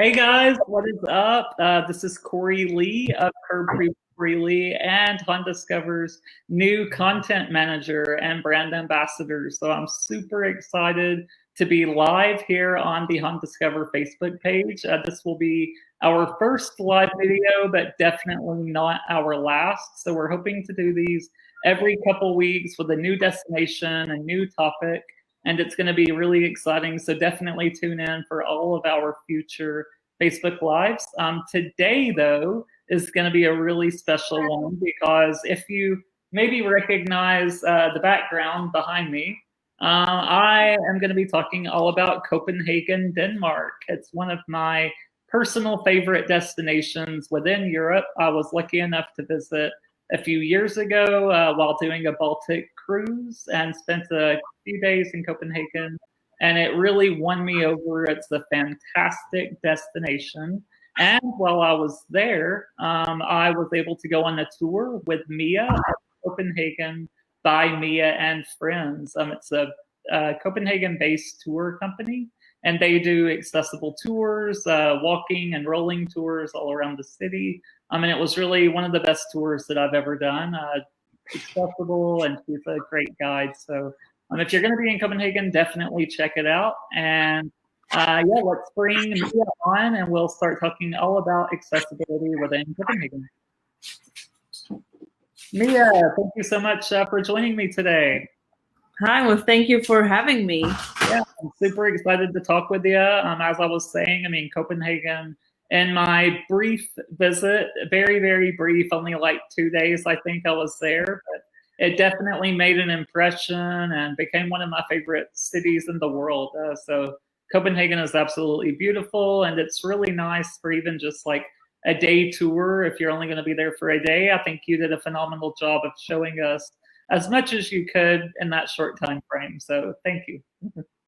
Hey guys, what is up? This is Corey Lee of Curb Freely and Discover's new content manager and brand ambassador. So I'm super excited to be live here on the Discover Facebook page. This will be our first live video, but definitely not our last. So we're hoping to do these every couple weeks with a new destination, a new topic, and it's going to be really exciting. So definitely tune in for all of our future Facebook Lives. Today, though, is going to be a really special one because if you maybe recognize the background behind me, I am going to be talking all about Copenhagen, Denmark. It's one of my personal favorite destinations within Europe. I was lucky enough to visit a few years ago while doing a Baltic cruise and spent a few days in Copenhagen, and it really won me over. It's a fantastic destination. And while I was there, I was able to go on a tour with Mia at Copenhagen by Mia and Friends. It's a Copenhagen-based tour company, and they do accessible tours, walking and rolling tours all around the city. And it was really one of the best tours that I've ever done. Accessible, and she's a great guide. So if you're going to be in Copenhagen, definitely check it out. And yeah, let's bring Mia on and we'll start talking all about accessibility within Copenhagen. Mia, thank you so much for joining me today. Hi, well, thank you for having me. Yeah, I'm super excited to talk with you. As I was saying, Copenhagen, in my brief visit, very, very brief, only like 2 days, I think I was there, but it definitely made an impression and became one of my favorite cities in the world. So Copenhagen is absolutely beautiful, and it's really nice for even just like a day tour. If you're only going to be there for a day, I think you did a phenomenal job of showing us as much as you could in that short time frame. So thank you.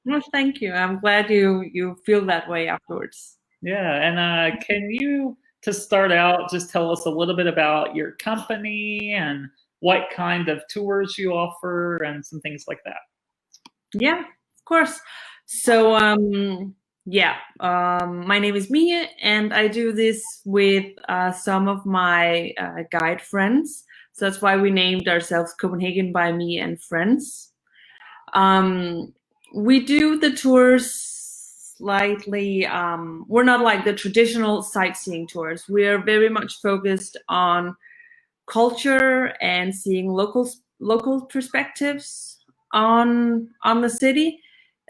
Well, thank you. I'm glad you feel that way afterwards. Yeah, and can you, to start out, just tell us a little bit about your company and what kind of tours you offer and some things like that? Yeah, of course. So my name is Mia, and I do this with some of my guide friends. So that's why we named ourselves Copenhagen by Me and Friends. We do the tours slightly, we're not like the traditional sightseeing tours. We're very much focused on culture and seeing local perspectives on the city.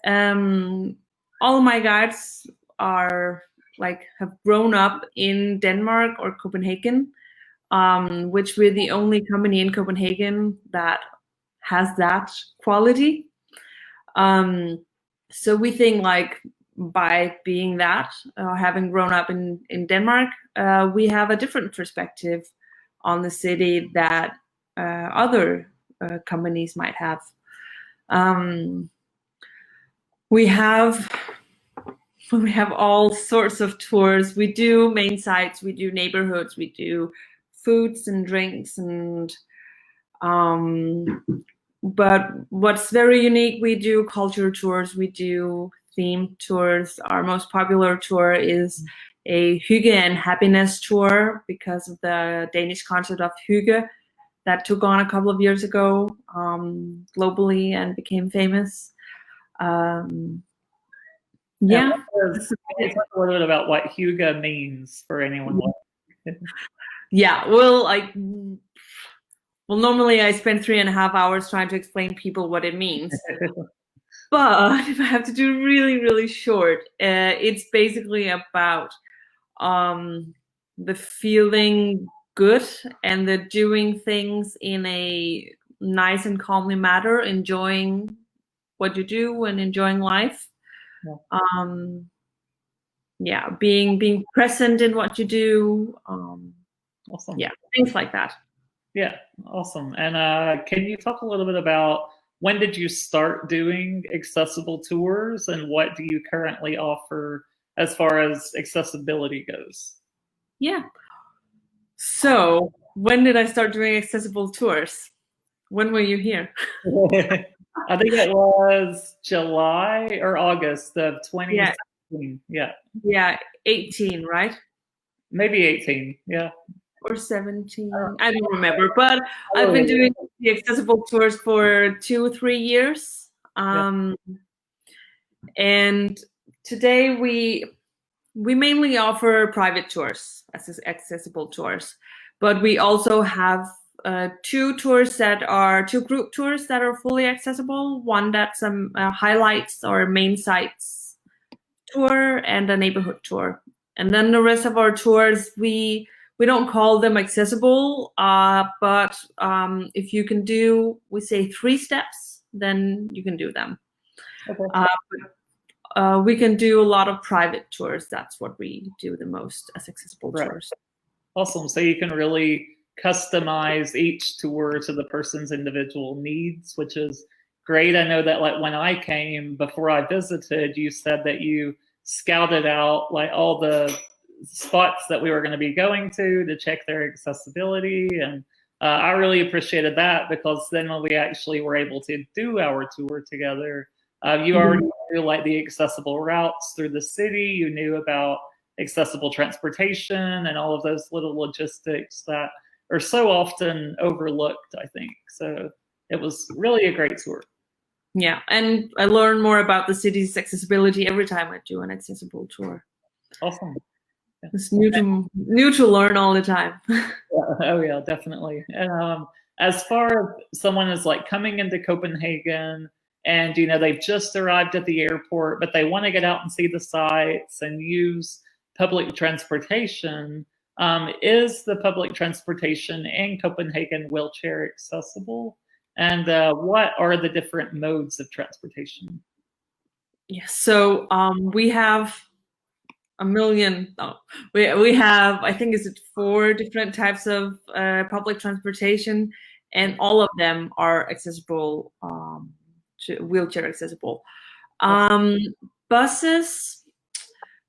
All of my guides have grown up in Denmark or Copenhagen, which we're the only company in Copenhagen that has that quality. So we think like by being that, having grown up in Denmark, we have a different perspective on the city that other companies might have. We have all sorts of tours. We do main sites, we do neighborhoods, we do foods and drinks, and but what's very unique, we do culture tours, we do themed tours. Our most popular tour is a hygge and happiness tour because of the Danish concept of hygge that took on a couple of years ago globally and became famous. Yeah. Talk a little bit about what hygge means for anyone. Yeah, well, normally I spend 3.5 hours trying to explain people what it means. But if I have to do really, really short, it's basically about the feeling good and the doing things in a nice and calmly manner, enjoying what you do and enjoying life. Yeah. Being present in what you do. Awesome. Yeah, things like that. Yeah, awesome. And can you talk a little bit about when did you start doing accessible tours, and what do you currently offer as far as accessibility goes? Yeah. So when did I start doing accessible tours? When were you here? I think it was July or August of 2017. 18, yeah. Yeah, 18, right? Maybe 18, yeah. Or 17. I don't remember, but Oh, I've been yeah. doing the accessible tours for 2 or 3 years. And today we mainly offer private tours, accessible tours, but we also have two group tours that are fully accessible. One that's some highlights or main sites tour, and a neighborhood tour. And then the rest of our tours, we don't call them accessible, but if you can do, we say 3 steps, then you can do them. Okay. We can do a lot of private tours. That's what we do the most as accessible tours. Awesome. So you can really customize each tour to the person's individual needs, which is great. I know that like when I came, before I visited, you said that you scouted out like all the spots that we were going to be going to check their accessibility. And I really appreciated that, because then when we actually were able to do our tour together, you already knew like the accessible routes through the city. You knew about accessible transportation and all of those little logistics that are so often overlooked, I think. So it was really a great tour. Yeah, and I learn more about the city's accessibility every time I do an accessible tour. Awesome. Yeah. It's new to learn all the time. Yeah. Oh yeah, definitely. And as far as someone is like coming into Copenhagen and they've just arrived at the airport, but they want to get out and see the sights and use public transportation, is the public transportation in Copenhagen wheelchair accessible? And what are the different modes of transportation? Yes, so we have a million. We have, I think, is it 4 different types of public transportation, and all of them are accessible, wheelchair accessible. Buses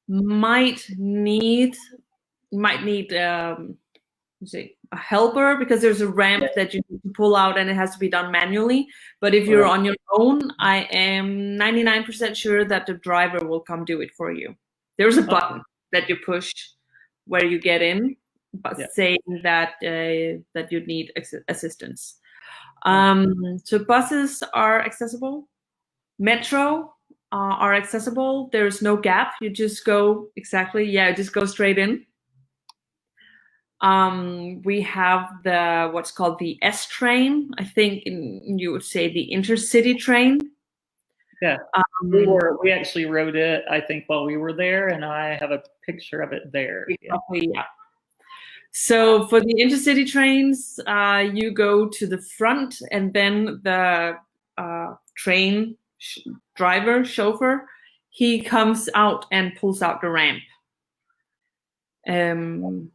might need a helper, because there's a ramp that you need to pull out and it has to be done manually. But if you're on your own, I am 99% sure that the driver will come do it for you. There's a button that you push where you get in, but saying that that you need assistance. So buses are accessible. Metro are accessible. There's no gap. You just go just go straight in. We have what's called the S train. I think you would say the intercity train. Yeah, we actually rode it, I think, while we were there, and I have a picture of it there. Yeah. So for the intercity trains, you go to the front, and then the train chauffeur, he comes out and pulls out the ramp. And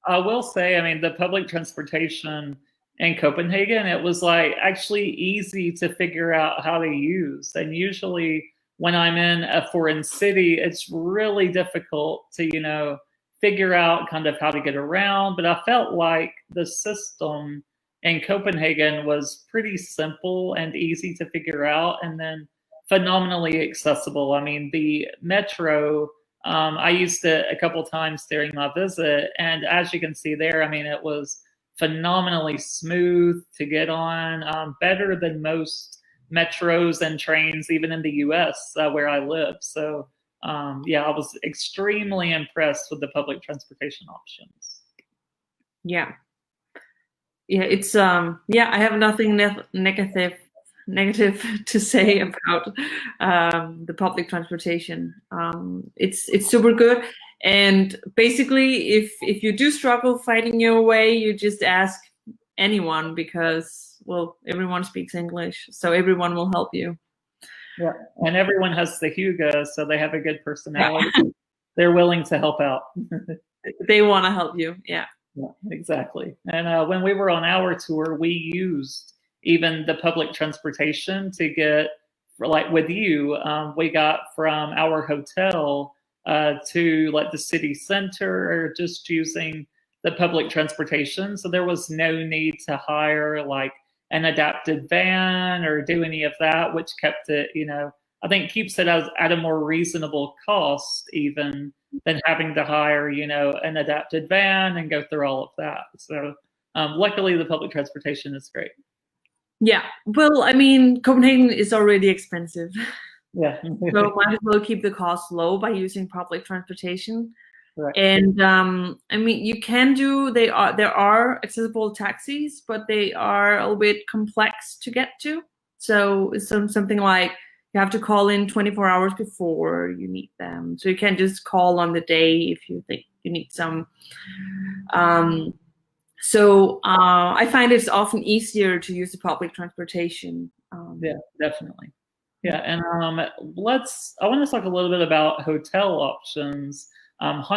I will say, I mean, the public transportation in Copenhagen, it was like actually easy to figure out how to use. And usually when I'm in a foreign city, it's really difficult to, figure out kind of how to get around. But I felt like the system in Copenhagen was pretty simple and easy to figure out, and then phenomenally accessible. I mean, the metro, I used it a couple times during my visit, and as you can see there, I mean, it was phenomenally smooth to get on, better than most metros and trains, even in the US where I live. So I was extremely impressed with the public transportation options. Yeah, it's I have nothing negative to say about the public transportation. It's super good, and basically if you do struggle finding your way, you just ask anyone, because everyone speaks English, so everyone will help you. Yeah, and everyone has the hygge, so they have a good personality. They're willing to help out. They want to help you. Yeah, exactly. And when we were on our tour, we used even the public transportation to get, like with you, we got from our hotel to like the city center, or just using the public transportation. So there was no need to hire like an adapted van or do any of that, which kept it, I think keeps it at a more reasonable cost even than having to hire, you know, an adapted van and go through all of that. So luckily the public transportation is great. Yeah, well, I mean, Copenhagen is already expensive. Yeah. So might as well keep the cost low by using public transportation. Right. And I mean, you can do, there are accessible taxis, but they are a little bit complex to get to. So it's something like you have to call in 24 hours before you need them. So you can't just call on the day if you think you need some. So I find it's often easier to use the public transportation. Yeah, definitely. Yeah, and I want to talk a little bit about hotel options.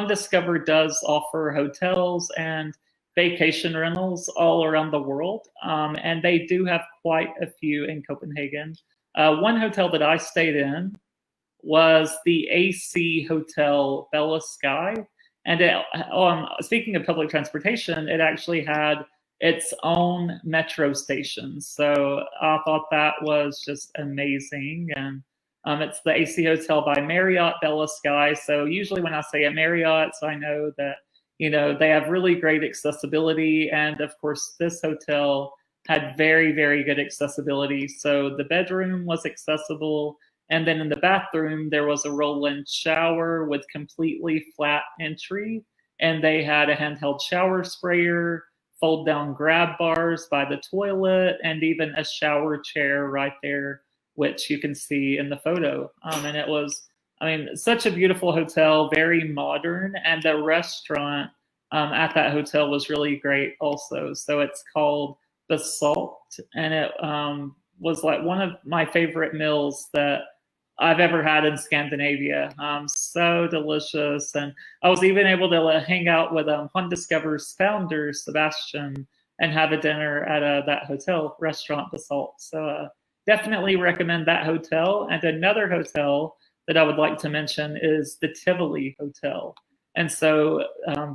Discover does offer hotels and vacation rentals all around the world, and they do have quite a few in Copenhagen. One hotel that I stayed in was the AC Hotel Bella Sky, and speaking of public transportation, it actually had its own metro station. So I thought that was just amazing. And it's the AC Hotel by Marriott Bella Sky. So usually when I say a Marriott, so I know that, you know, they have really great accessibility. And of course, this hotel had very, very good accessibility. So the bedroom was accessible. And then in the bathroom, there was a roll-in shower with completely flat entry. And they had a handheld shower sprayer, fold-down grab bars by the toilet, and even a shower chair right there, which you can see in the photo. And it was, I mean, such a beautiful hotel, very modern. And the restaurant at that hotel was really great also. So it's called The Salt. And it was like one of my favorite meals that I've ever had in Scandinavia. So delicious. And I was even able to hang out with Discover's founder, Sebastian, and have a dinner at that hotel restaurant, The Salt. So definitely recommend that hotel. And another hotel that I would like to mention is the Tivoli Hotel. And so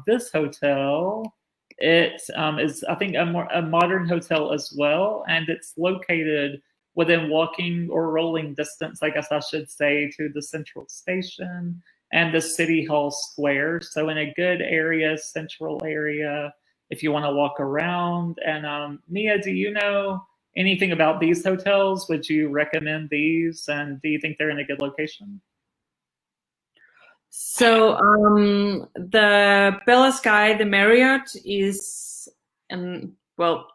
this hotel, it is, I think, a modern hotel as well. And it's located within walking or rolling distance, I guess I should say, to the central station and the City Hall Square. So in a good area, central area, if you want to walk around. And Mia, do you know anything about these hotels? Would you recommend these? And do you think they're in a good location? So the Bella Sky, the Marriott, is well,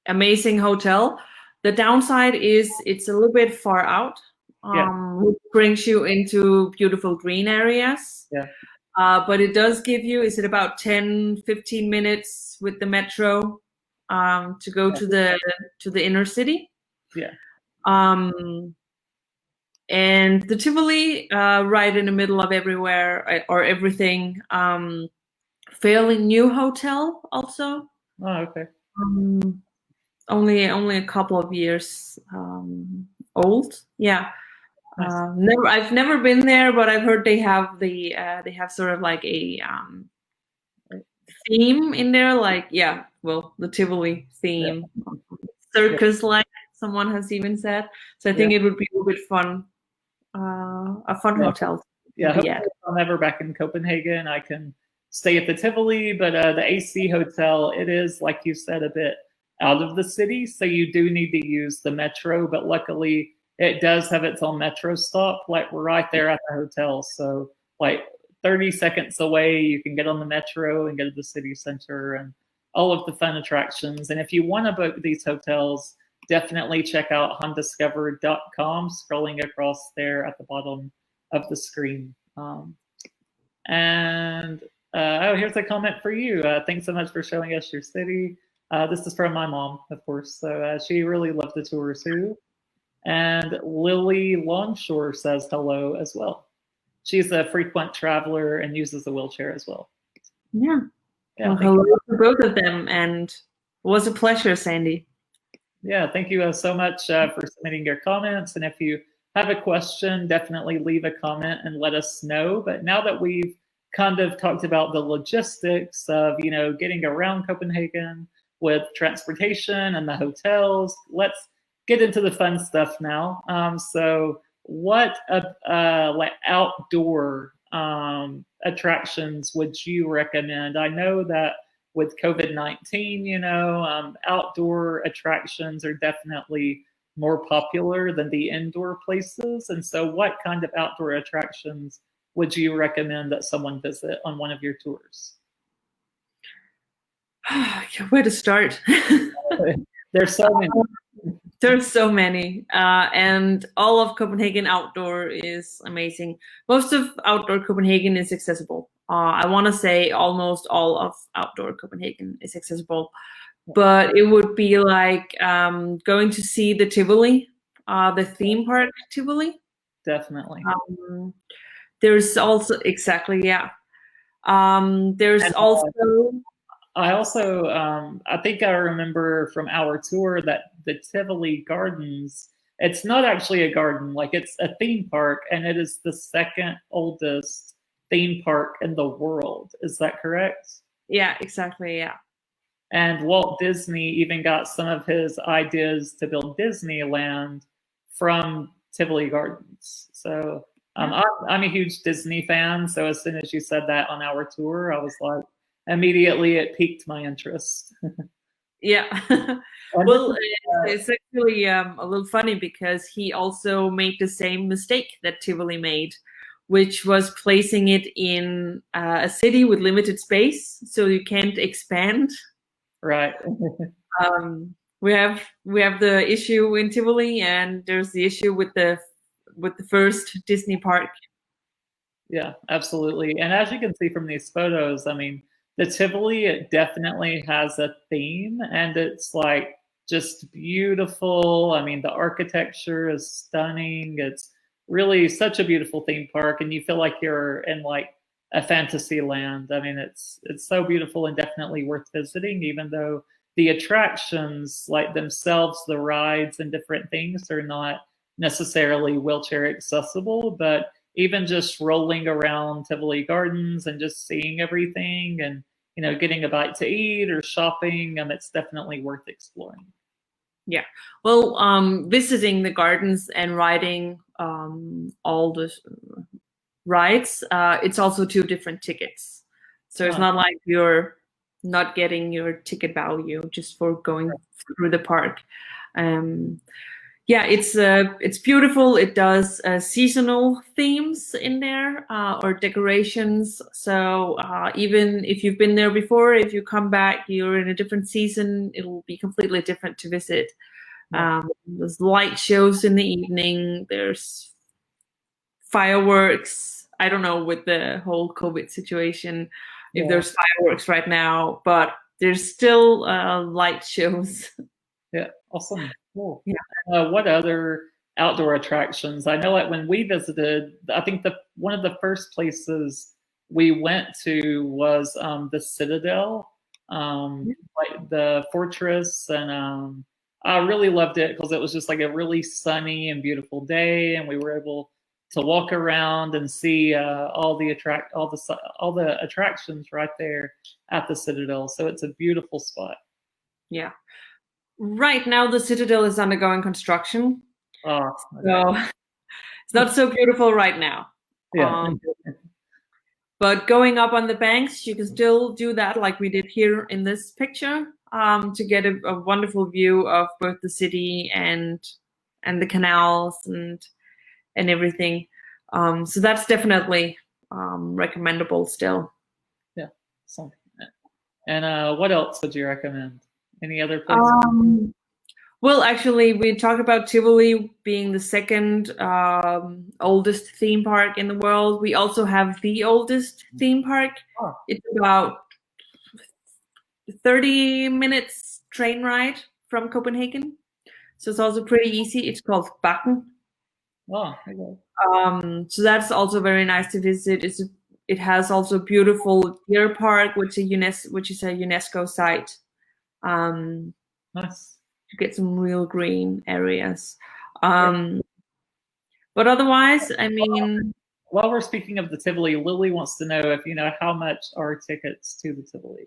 amazing hotel. The downside is it's a little bit far out, which brings you into beautiful green areas. Yeah. But it does give you, is it about 10, 15 minutes with the metro to go to the inner city? Yeah. And the Tivoli, right in the middle of everywhere or everything, fairly new hotel also. Oh, okay. Only a couple of years old. Yeah. Nice. I've never been there, but I've heard they have sort of like a theme in there, like the Tivoli theme, circus like someone has even said. So I think it would be a little bit fun, a fun hotel. Yeah, if I'm ever back in Copenhagen, I can stay at the Tivoli, but the AC Hotel, it is, like you said, a bit out of the city, so you do need to use the metro, but luckily it does have its own metro stop, like right there at the hotel. So like 30 seconds away, you can get on the metro and go to the city center and all of the fun attractions. And if you want to book these hotels, definitely check out Hundiscover.com, scrolling across there at the bottom of the screen. Here's a comment for you. Thanks so much for showing us your city. This is from my mom, of course. So she really loved the tour too. And Lily Longshore says hello as well. She's a frequent traveler and uses a wheelchair as well. Yeah. Well, hello to both of them, and it was a pleasure, Sandy. Yeah, thank you so much for submitting your comments. And if you have a question, definitely leave a comment and let us know. But now that we've kind of talked about the logistics of, you know, getting around Copenhagen with transportation and the hotels, let's get into the fun stuff now. So what like outdoor attractions would you recommend? I know that with COVID-19, outdoor attractions are definitely more popular than the indoor places. And so, what kind of outdoor attractions would you recommend that someone visit on one of your tours? Where to start? There's so many. There's so many, and all of Copenhagen outdoor is amazing. Most of outdoor Copenhagen is accessible. I want to say almost all of outdoor Copenhagen is accessible, but it would be like going to see the Tivoli, the theme park Tivoli. Definitely. There's also exactly, yeah. There's And, also I also, I think I remember from our tour that the Tivoli Gardens, it's not actually a garden, like it's a theme park, and it is the second oldest theme park in the world. Is that correct? yeah, exactly, yeah. And Walt Disney even got some of his ideas to build Disneyland from Tivoli Gardens. So I'm a huge Disney fan. So as soon as you said that on our tour, I was like, immediately it piqued my interest. Yeah. Well, it's actually a little funny because he also made the same mistake that Tivoli made, which was placing it in a city with limited space, so you can't expand. Right. We have the issue in Tivoli, and there's the issue with the first Disney park. Yeah, absolutely. And as you can see from these photos, I mean, the Tivoli, it definitely has a theme and it's like just beautiful. I mean, the architecture is stunning. It's really such a beautiful theme park and you feel like you're in like a fantasy land. I mean, it's so beautiful and definitely worth visiting, even though the attractions like themselves, the rides and different things are not necessarily wheelchair accessible, but even just rolling around Tivoli Gardens and just seeing everything and getting a bite to eat or shopping, it's definitely worth exploring. Yeah. Well, visiting the gardens and riding all the rides, it's also 2 different tickets. So it's not like you're not getting your ticket value just for going through the park. Yeah, it's beautiful. It does seasonal themes in there or decorations. So even if you've been there before, if you come back, you're in a different season, it'll be completely different to visit. There's light shows in the evening. There's fireworks. I don't know with the whole COVID situation if there's fireworks right now, but there's still light shows. Yeah, awesome. Cool. Yeah. What other outdoor attractions? I know like when we visited, I think one of the first places we went to was the Citadel, like the fortress, and I really loved it because it was just like a really sunny and beautiful day, and we were able to walk around and see all the attractions right there at the Citadel. So it's a beautiful spot. Yeah. Right now, the Citadel is undergoing construction. Oh, okay. So it's not so beautiful right now. Yeah. But going up on the banks, you can still do that like we did here in this picture to get a wonderful view of both the city and the canals and everything. So that's definitely recommendable still. Yeah. And what else would you recommend? Any other places? Well, actually, we talked about Tivoli being the second oldest theme park in the world. We also have the oldest theme park. Oh. It's about 30 minutes train ride from Copenhagen. So it's also pretty easy. It's called Bakken. Oh, okay. So that's also very nice to visit. It has also a beautiful deer park, which is a UNESCO site. Nice. To get some real green areas. But otherwise, I mean... While we're speaking of the Tivoli, Lily wants to know if you know how much are tickets to the Tivoli.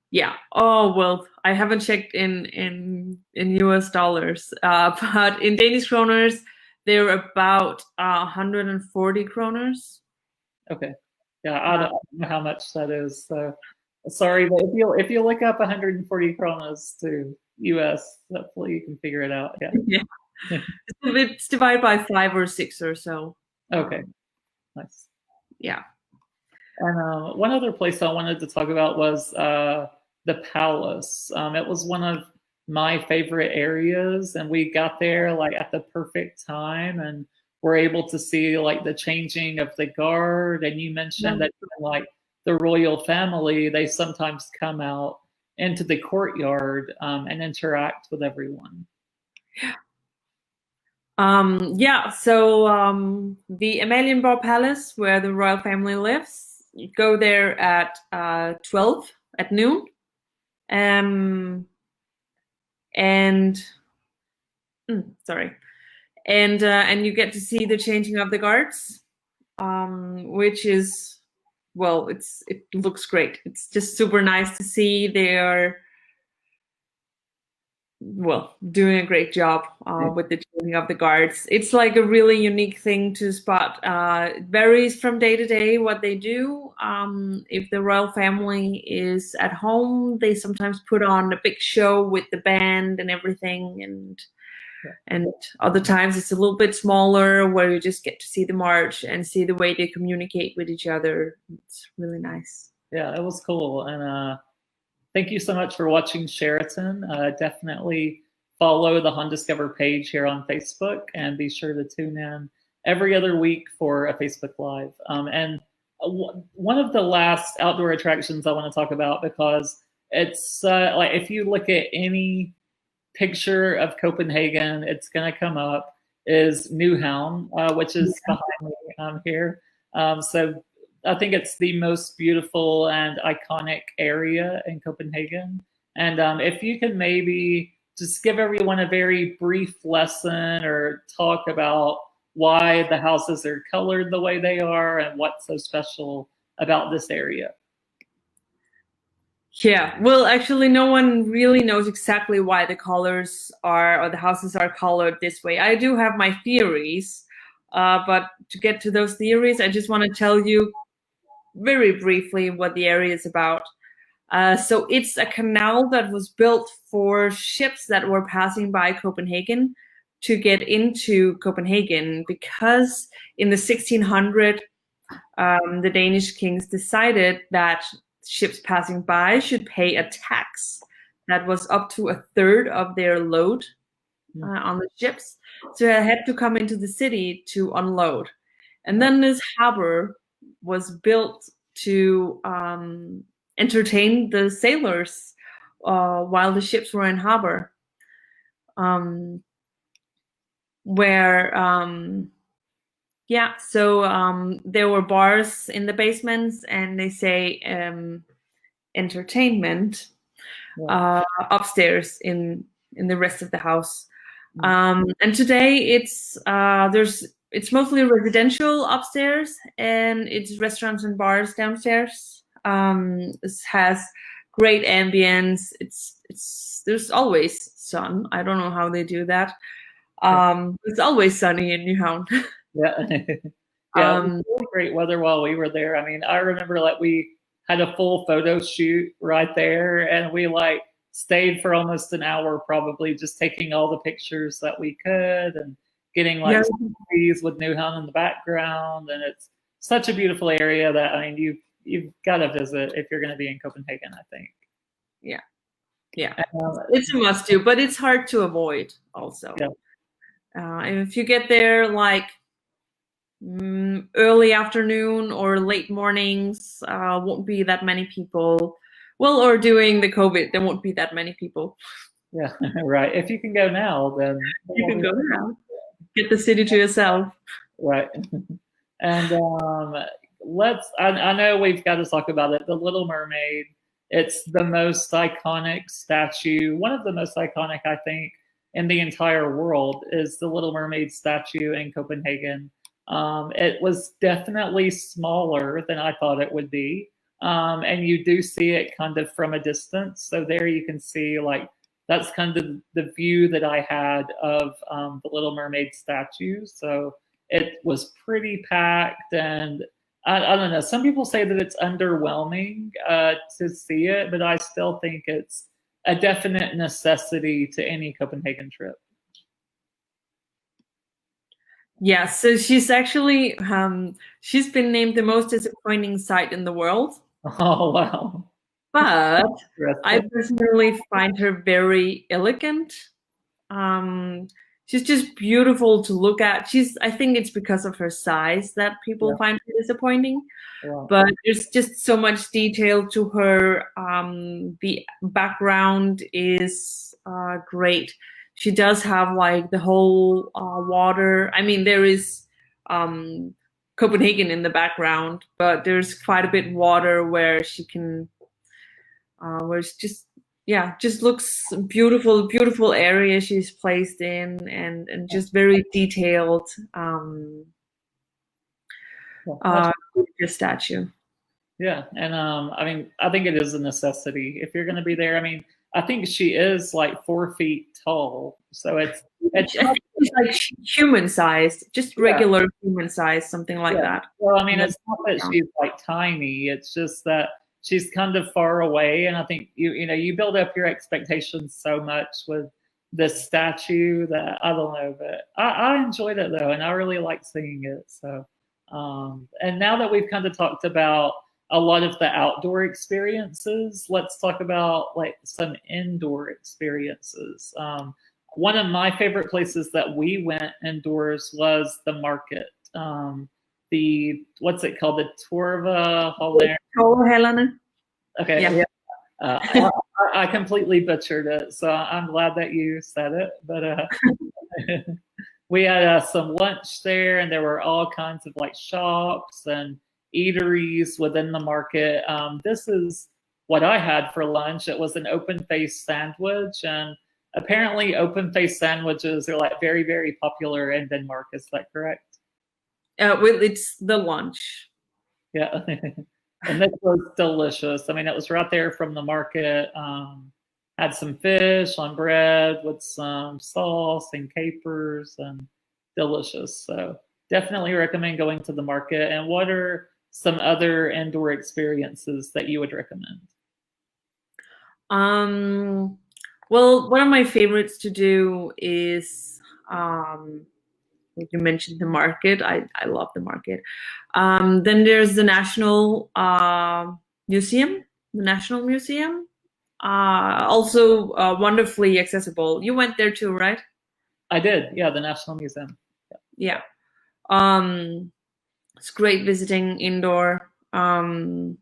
Yeah. Oh, well, I haven't checked in US dollars, but in Danish kroners, They're about 140 kroners. Okay. Yeah, I don't know how much that is. So sorry, but if you look up 140 kronas to US, hopefully you can figure it out. Yeah. Yeah. It's divided by 5 or 6 or so. Okay. Nice. Yeah. And one other place I wanted to talk about was the palace. It was one of my favorite areas, and we got there like at the perfect time, and we're able to see like the changing of the guard. And you mentioned that like the royal family, they sometimes come out into the courtyard and interact with everyone. Yeah, so the Amalienborg Palace, where the royal family lives, you go there at 12 at noon. And sorry. And you get to see the changing of the guards, which is, well, it looks great. It's just super nice to see. They are, well, doing a great job with the changing of the guards. It's like a really unique thing to spot. It varies from day to day what they do. If the royal family is at home, they sometimes put on a big show with the band and everything, and other times it's a little bit smaller, where you just get to see the march and see the way they communicate with each other. It's really nice. Yeah, it was cool. And thank you so much for watching Sheraton. Definitely follow the Hundiscover page here on Facebook, and be sure to tune in every other week for a Facebook Live. One of the last outdoor attractions I want to talk about, because it's like if you look at any picture of Copenhagen, it's going to come up, is Newhavn, which is behind me here. So I think it's the most beautiful and iconic area in Copenhagen. And if you can maybe just give everyone a very brief lesson, or talk about why the houses are colored the way they are and what's so special about this area. Yeah, well, actually, no one really knows exactly why the colors are, or the houses are colored this way. I do have my theories, but to get to those theories, I just want to tell you very briefly what the area is about. So it's a canal that was built for ships that were passing by Copenhagen to get into Copenhagen, because in the 1600s, the Danish kings decided that ships passing by should pay a tax that was up to a third of their load on the ships. So they had to come into the city to unload. And then this harbor was built to entertain the sailors while the ships were in harbor. So there were bars in the basements, and they say entertainment upstairs in the rest of the house. And today it's mostly residential upstairs, and it's restaurants and bars downstairs. It has great ambience. There's always sun. I don't know how they do that. It's always sunny in Newhavn. Yeah. Yeah, it was really great weather while we were there. I mean, I remember like we had a full photo shoot right there, and we like stayed for almost an hour, probably just taking all the pictures that we could, and getting like trees with Newhavn in the background. And it's such a beautiful area that, I mean, you've got to visit if you're going to be in Copenhagen, I think. Yeah. It's a must do, but it's hard to avoid also. Yeah. If you get there like early afternoon or late mornings, won't be that many people. Well, or during the COVID, there won't be that many people. Yeah, right. If you can go now, then you can go now. Get the city to yourself. Right. And I know we've got to talk about it. The Little Mermaid. It's the most iconic statue. One of the most iconic, I think, in the entire world is the Little Mermaid statue in Copenhagen. It was definitely smaller than I thought it would be. And you do see it kind of from a distance. So there you can see like that's kind of the view that I had of the Little Mermaid statue. So it was pretty packed, and I don't know. Some people say that it's underwhelming to see it, but I still think it's a definite necessity to any Copenhagen trip. Yeah, so she's actually she's been named the most disappointing site in the world. Oh wow! But I personally find her very elegant. She's just beautiful to look at. I think it's because of her size that people find her disappointing. Wow. But there's just so much detail to her. The background is great. She does have like the whole water. I mean, there is Copenhagen in the background, but there's quite a bit water where she can, where it's just looks beautiful, beautiful area she's placed in, and just very detailed statue. Yeah, and I mean, I think it is a necessity if you're going to be there. I mean, I think she is like 4 feet tall, so it's like human sized, just regular human size, something like that. Well, I mean, it's not that she's like tiny; it's just that she's kind of far away, and I think you build up your expectations so much with this statue that I don't know, but I enjoyed it though, and I really liked seeing it. So, and now that we've kind of talked about a lot of the outdoor experiences, let's talk about like some indoor experiences. One of my favorite places that we went indoors was the market. What's it called? The Torva Helena. Okay. Yeah. I completely butchered it, so I'm glad that you said it. But we had some lunch there, and there were all kinds of like shops and eateries within the market. This is what I had for lunch. It was an open-faced sandwich, and apparently open-faced sandwiches are like very, very popular in Denmark. Is that correct? Well, it's the lunch. Yeah. And this was delicious. I mean, it was right there from the market. Had some fish on bread with some sauce and capers, and delicious. So definitely recommend going to the market. And what are some other indoor experiences that you would recommend? Well, one of my favorites to do is you mentioned the market. I love the market. Then there's the National Museum. The National Museum, also wonderfully accessible. You went there too, right? I did. Yeah, the National Museum. Yeah. It's great visiting indoor. Tells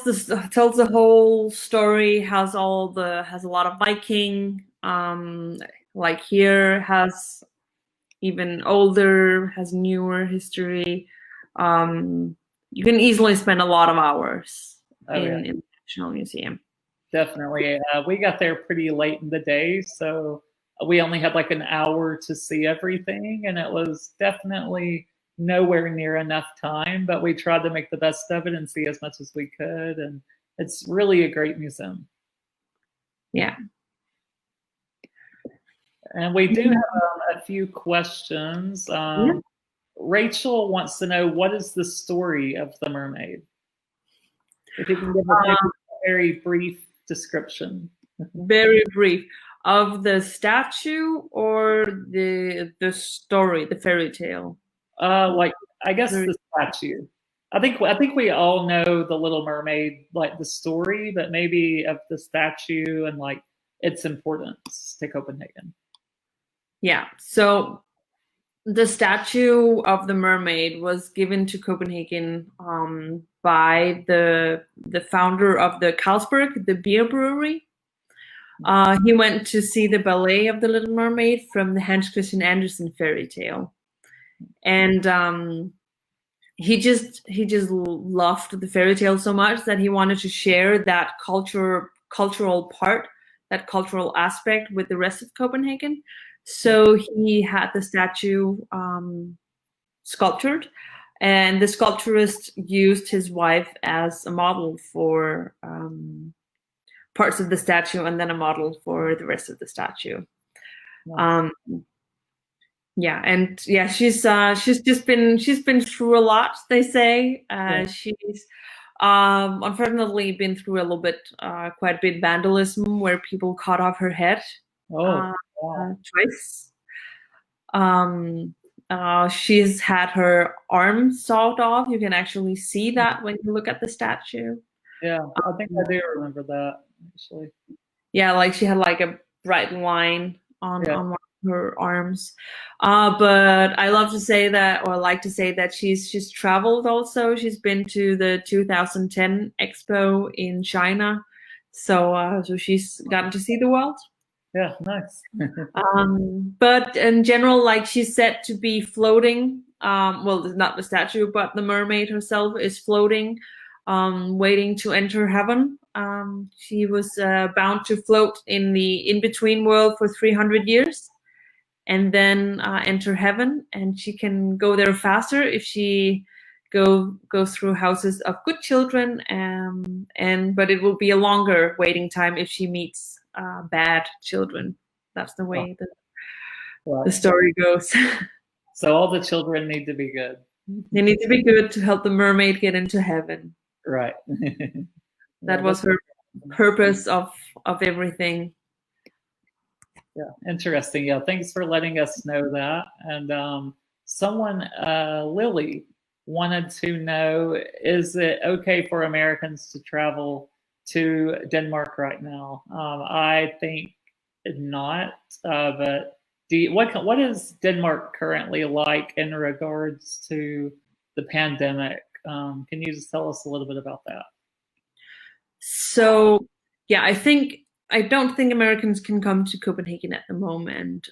the whole story. Has a lot of Viking. Like here has even older, has newer history. You can easily spend a lot of hours in the National Museum. Definitely. We got there pretty late in the day, so we only had like an hour to see everything, and it was definitely nowhere near enough time, but we tried to make the best of it and see as much as we could, and it's really a great museum. Yeah. And we do have a few questions. Rachel wants to know, what is the story of the mermaid? If you can give us a very brief description. Very brief. Of the statue or the story, the fairy tale? Like, I guess the statue. I think we all know the Little Mermaid, like the story, but maybe of the statue and like its importance to Copenhagen. Yeah. So the statue of the mermaid was given to Copenhagen by the founder of the Carlsberg, the beer brewery. He went to see the ballet of the Little Mermaid from the Hans Christian Andersen fairy tale, and he just loved the fairy tale so much that he wanted to share that cultural part, that cultural aspect with the rest of Copenhagen. So he had the statue sculptured, And the sculpturist used his wife as a model for parts of the statue, and then a model for the rest of the statue. Nice. Yeah, and yeah, she's just been through a lot, they say. She's unfortunately been through a little bit, quite a bit vandalism, where people cut off her head Oh, wow. twice. She's had her arm sawed off. You can actually see that when you look at the statue. Yeah, I think I do remember that, actually. Yeah, like she had like a bright line on Yeah. one of her arms. But I love to say that, or like to say that she's traveled also. She's been to the 2010 Expo in China, so she's gotten to see the world. Yeah, nice. But in general, like, she's said to be floating. Well, not the statue, but the mermaid herself is floating, waiting to enter heaven. She was bound to float in the in-between world for 300 years and then enter heaven. And she can go there faster if she goes through houses of good children. But it will be a longer waiting time if she meets bad children. That's the way the story goes. So all the children need to be good. They need to be good to help the mermaid get into heaven. Right. That was her purpose of everything. Yeah, interesting. Yeah, thanks for letting us know that. And someone, Lily, wanted to know, is it okay for Americans to travel to Denmark right now? I think not, but what is Denmark currently like in regards to the pandemic? Can you just tell us a little bit about that? So, yeah, I don't think Americans can come to Copenhagen at the moment.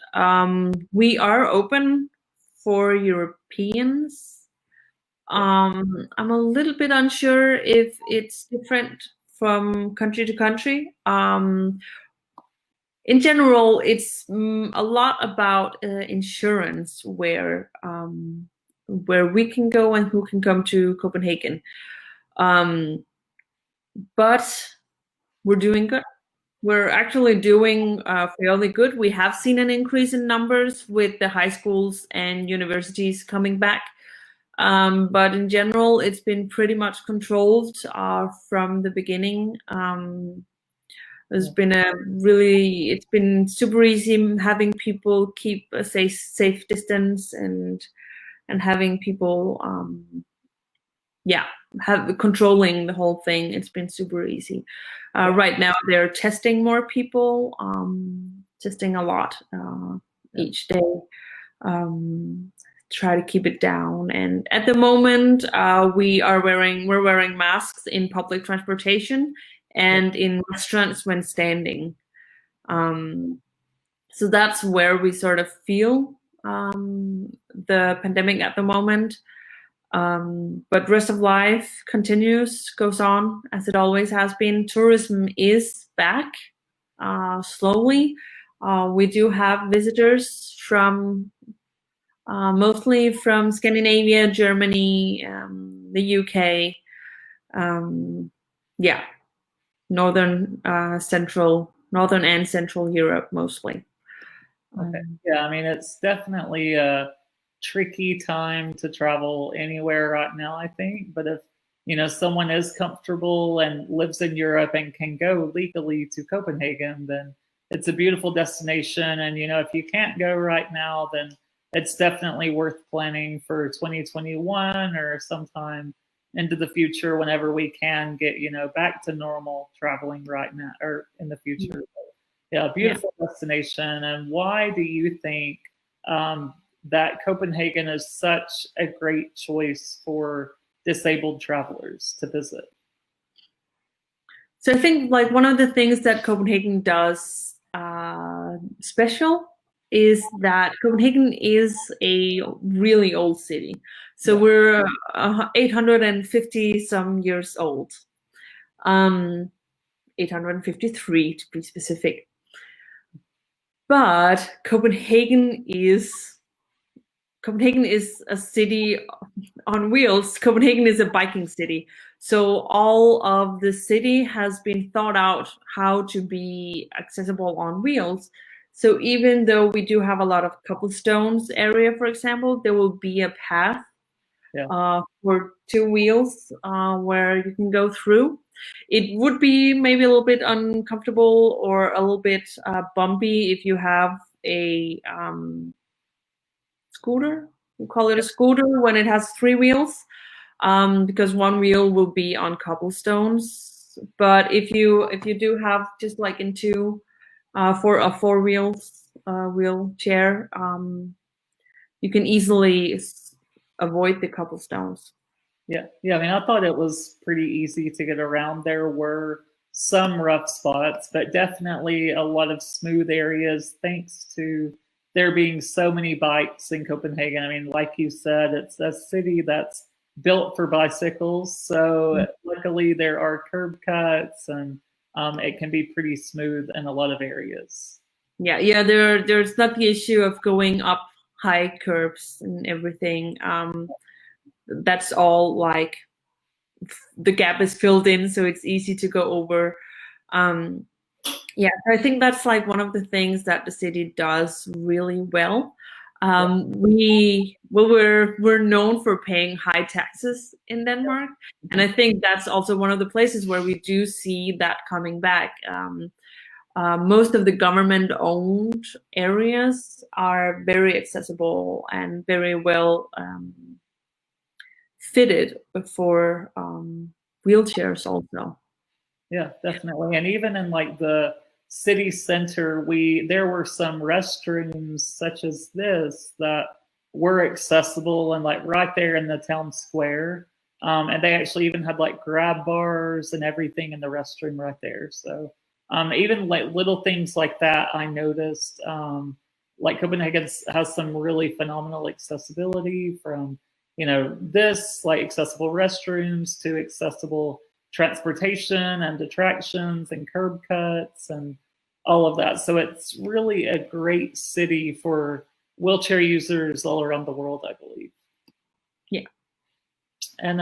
We are open for Europeans. I'm a little bit unsure if it's different from country to country. In general, it's a lot about insurance, where we can go and who can come to Copenhagen. But we're doing good. We're actually doing fairly good. We have seen an increase in numbers with the high schools and universities coming back. But in general, it's been pretty much controlled from the beginning. It's been super easy having people keep a safe distance, and having people controlling the whole thing. It's been super easy. Right now they're testing more people, testing a lot each day, try to keep it down. And at the moment, we're wearing masks in public transportation and in restaurants when standing. So that's where we sort of feel the pandemic at the moment. But rest of life goes on as it always has been. Tourism is back slowly. We do have visitors from mostly from Scandinavia, Germany, the UK, northern and central Europe mostly. Okay. Yeah, I mean, it's definitely a tricky time to travel anywhere right now, I think. But if, someone is comfortable and lives in Europe and can go legally to Copenhagen, then it's a beautiful destination. And, if you can't go right now, then it's definitely worth planning for 2021 or sometime into the future whenever we can get, back to normal traveling right now or in the future. Yeah, beautiful destination. And why do you think that Copenhagen is such a great choice for disabled travelers to visit? So I think, like, one of the things that Copenhagen does special is that Copenhagen is a really old city. So we're 850 some years old. 853 to be specific. But Copenhagen is Copenhagen is a city on wheels. Copenhagen is a biking city. So all of the city has been thought out how to be accessible on wheels. So even though we do have a lot of cobblestones area, for example, there will be a path for two wheels where you can go through. It would be maybe a little bit uncomfortable or a little bit bumpy if you have a scooter. We call it a scooter when it has three wheels, because one wheel will be on cobblestones. But if you do have just like in two for a four wheels wheelchair, you can easily avoid the cobblestones. Yeah. I mean, I thought it was pretty easy to get around. There were some rough spots, but definitely a lot of smooth areas thanks to there being so many bikes in Copenhagen. I mean, like you said, it's a city that's built for bicycles. So luckily there are curb cuts and it can be pretty smooth in a lot of areas. Yeah. There's not the issue of going up high curbs and everything. That's all like the gap is filled in, so it's easy to go over. Yeah, I think that's like one of the things that the city does really well. We're known for paying high taxes in Denmark, and I think that's also one of the places where we do see that coming back. Most of the government-owned areas are very accessible and very well fitted for wheelchairs also. Yeah, definitely. And even in like the city center, there were some restrooms such as this that were accessible and like right there in the town square. And they actually even had like grab bars and everything in the restroom right there. So even like little things like that, I noticed. Like Copenhagen has some really phenomenal accessibility, from this like accessible restrooms to accessible transportation and attractions and curb cuts and all of that. So it's really a great city for wheelchair users all around the world, I believe. Yeah. And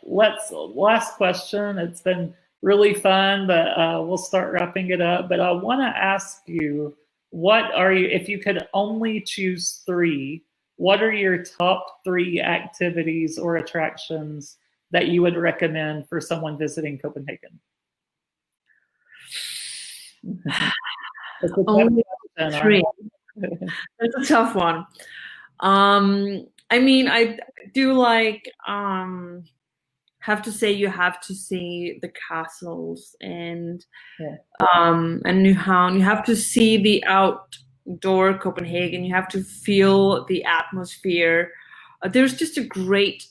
last question. It's been really fun, but we'll start wrapping it up. But I want to ask you, if you could only choose three, what are your top three activities or attractions that you would recommend for someone visiting Copenhagen? Only three. That's a tough one. I mean, I do like have to say you have to see the castles and Nyhavn. You have to see the outdoor Copenhagen. You have to feel the atmosphere. There's just a great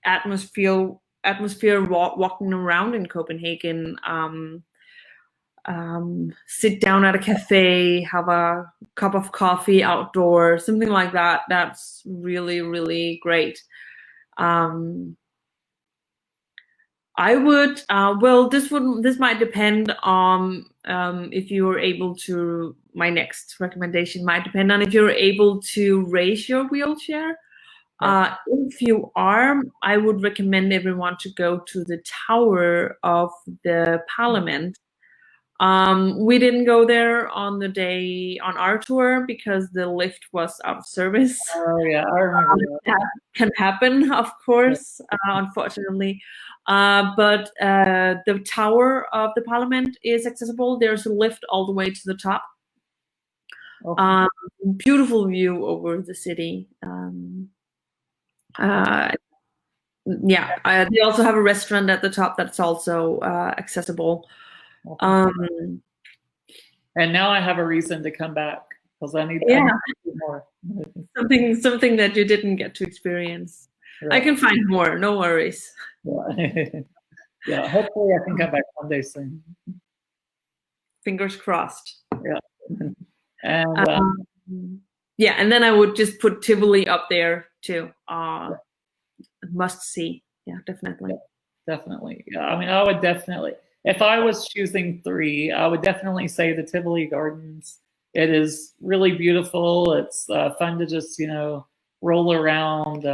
atmosphere walking around in Copenhagen. Sit down at a cafe, have a cup of coffee outdoors, something like that. That's really, really great. I would, this might depend on if you are able to, my next recommendation might depend on if you're able to raise your wheelchair. If you are, I would recommend everyone to go to the tower of the parliament. We didn't go there on the day on our tour because the lift was out of service. Oh yeah, I remember that can happen, of course, unfortunately. But the tower of the parliament is accessible. There's a lift all the way to the top. Okay. Beautiful view over the city. They also have a restaurant at the top that's also accessible. And now I have a reason to come back because I need more. something that you didn't get to experience. Right. I can find more, no worries. Yeah, hopefully I can come back one day soon. Fingers crossed. Yeah. And and then I would just put Tivoli up there too. Must see. Yeah, definitely. Definitely. Yeah, I mean, I would definitely, if I was choosing three, I would definitely say the Tivoli Gardens. It is really beautiful. It's fun to just, roll around.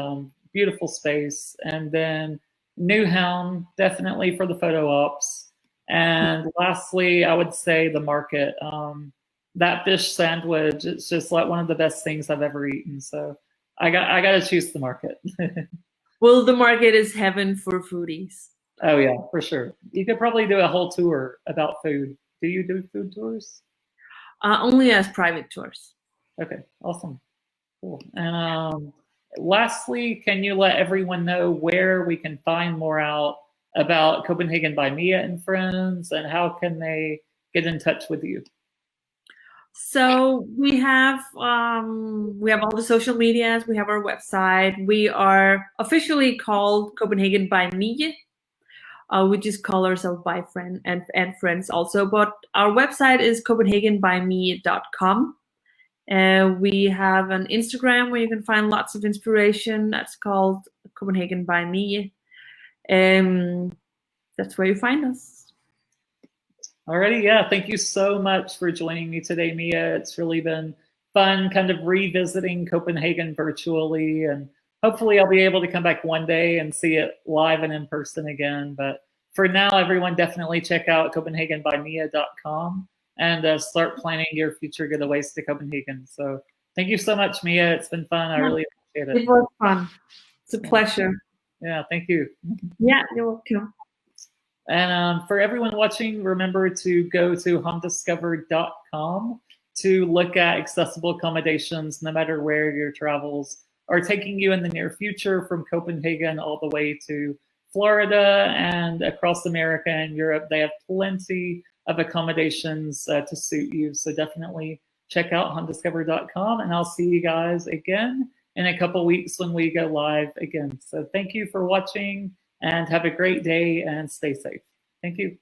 Beautiful space. And then Newhound, definitely for the photo ops. And lastly, I would say the market. That fish sandwich, it's just like one of the best things I've ever eaten. So I got to choose the market. Well, the market is heaven for foodies. Oh yeah, for sure. You could probably do a whole tour about food. Do you do food tours? Only as private tours. Okay, awesome. Cool. And lastly, can you let everyone know where we can find more out about Copenhagen by Mia and Friends, and how can they get in touch with you? So we have all the social medias. We have our website. We are officially called Copenhagen by Me. We just call ourselves by friend and friends also, but our website is copenhagenbyme.com. We have an Instagram where you can find lots of inspiration. That's called Copenhagen by Me. That's where you find us. Alrighty, yeah. Thank you so much for joining me today, Mia. It's really been fun kind of revisiting Copenhagen virtually, and hopefully I'll be able to come back one day and see it live and in person again. But for now, everyone definitely check out copenhagenbymia.com and start planning your future getaways to Copenhagen. So thank you so much, Mia. It's been fun. I really appreciate it. It was fun. It's a pleasure. Yeah, thank you. Yeah, you're welcome. And for everyone watching, remember to go to homediscovered.com to look at accessible accommodations no matter where your travels are taking you in the near future, from Copenhagen all the way to Florida and across America and Europe. They have plenty of accommodations to suit you. So definitely check out homediscovered.com, and I'll see you guys again in a couple weeks when we go live again. So thank you for watching, and have a great day and stay safe. Thank you.